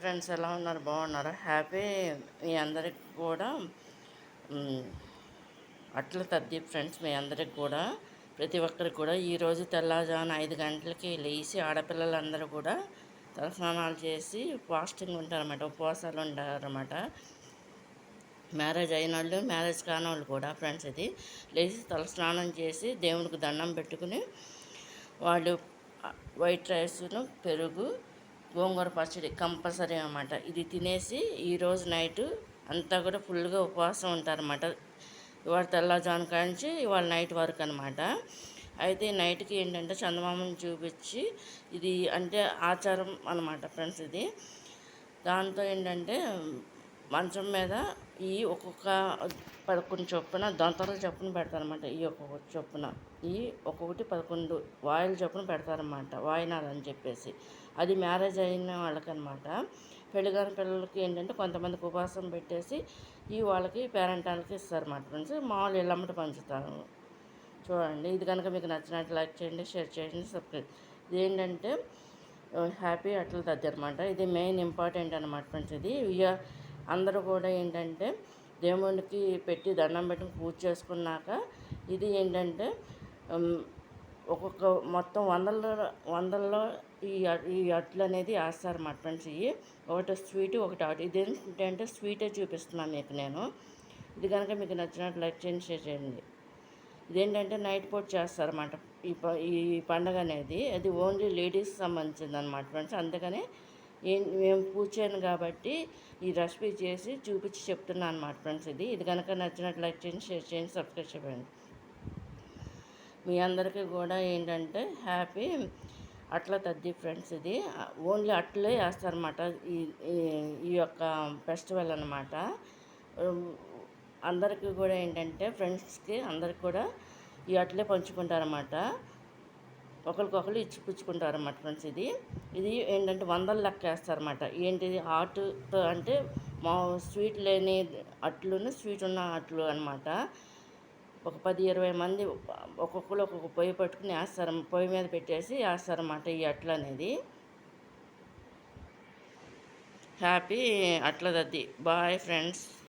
Friends, ఎలా ఉన్నారు? బాగున్నారా? హ్యాపీ మీ అందరికి కూడా అట్ల తద్ది ఫ్రెండ్స్. మీ అందరికి కూడా, ప్రతి ఒక్కరికి కూడా ఈరోజు తెల్లవారుజామున 5 గంటలకి లేచి ఆడపిల్లలందరూ కూడా తలస్నానాలు చేసి ఫాస్టింగ్ ఉంటారన్నమాట, ఉపవాసాలు ఉంటారన్నమాట. మ్యారేజ్ అయిన వాళ్ళు, మ్యారేజ్ కాని వాళ్ళు కూడా ఫ్రెండ్స్, ఇది లేచి తలస్నానం చేసి దేవునికి దండం పెట్టుకుని వాళ్ళు వైట్ రైస్ను, పెరుగు, గోంగూర పచ్చడి కంపల్సరీ అన్నమాట. ఇది తినేసి ఈరోజు నైటు అంతా కూడా ఫుల్గా ఉపవాసం ఉంటారన్నమాట. ఇవాళ తెల్లవారుజామున కాంచి ఇవాళ నైట్ వరకు అనమాట. అయితే నైట్కి ఏంటంటే చందమామని చూపించి, ఇది అంటే ఆచారం అనమాట ఫ్రెండ్స్. ఇది దాంతో ఏంటంటే మంచం మీద ఈ ఒక్కొక్క 11 చొప్పున దొంతల చొప్పున పెడతారనమాట. ఈ ఒక్కొక్క చొప్పున ఈ ఒక్కొక్కటి 11 వాయిల్ చొప్పున పెడతారనమాట, వాయినాలు అని చెప్పేసి. అది మ్యారేజ్ అయిన వాళ్ళకనమాట. పెళ్లి కాని పిల్లలకి ఏంటంటే కొంతమందికి ఉపవాసం పెట్టేసి ఈ వాళ్ళకి పేరెంటాలకి ఇస్తారన్నమాట ఫ్రెండ్స్. మామూలు ఇళ్ళమ్మట పంచుతారు. చూడండి, ఇది కనుక మీకు నచ్చినట్టు లైక్ చేయండి, షేర్ చేయండి, సబ్స్క్రైబ్. ఇది ఏంటంటే హ్యాపీ అట్ల తద్ది అనమాట. ఇది మెయిన్ ఇంపార్టెంట్ అనమాట ఫ్రెండ్స్. ఇది అందరూ కూడా ఏంటంటే దేవునికి పెట్టి దండం పెట్టి పూజ చేసుకున్నాక ఇది ఏంటంటే ఒక్కొక్క మొత్తం వందల్లో ఈ అట్లు అనేది వేస్తారన్నమాట ఫ్రెండ్స్. ఇవి ఒకటి స్వీట్, ఒకటి అటు. ఇది ఏంటంటే స్వీటే చూపిస్తున్నాను మీకు నేను. ఇది కనుక మీకు నచ్చినట్టు లైక్ చేయండి, షేర్ చేయండి. ఇదేంటంటే నైట్ పూట చేస్తారన్నమాట ఈ పండగ అనేది. అది ఓన్లీ లేడీస్ సంబంధించింది అనమాట ఫ్రెండ్స్. అందుకని మేము పూజ చేయను కాబట్టి ఈ రెసిపీ చేసి చూపించి చెప్తున్నాను అనమాట ఫ్రెండ్స్. ఇది కనుక నచ్చినట్టు లైక్ చేయండి, షేర్ చేయండి, సబ్స్క్రైబ్ చేయండి. మీ అందరికీ కూడా ఏంటంటే హ్యాపీ అట్ల తద్ది ఫ్రెండ్స్. ఇది ఓన్లీ అట్లే వేస్తారన్నమాట ఈ యొక్క ఫెస్టివల్ అన్నమాట. అందరికీ కూడా ఏంటంటే ఫ్రెండ్స్కి అందరికి కూడా ఈ అట్లే పంచుకుంటారన్నమాట. ఒకరికొకరు ఇచ్చి పుచ్చుకుంటారన్నమాట ఫ్రెండ్స్. ఇది ఏంటంటే వందల లెక్క వేస్తారన్నమాట. ఏంటిది ఆటుతో అంటే మా స్వీట్ లేని అట్లును, స్వీట్ ఉన్న అట్లు అనమాట. ఒక 10-20 మంది ఒక్కొక్కరు ఒక్కొక్క పొయ్యి పట్టుకుని వేస్తారు, పొయ్యి మీద పెట్టేసి వేస్తారన్నమాట ఈ అట్లు అనేది. హ్యాపీ అట్ల తద్ది. Bye friends.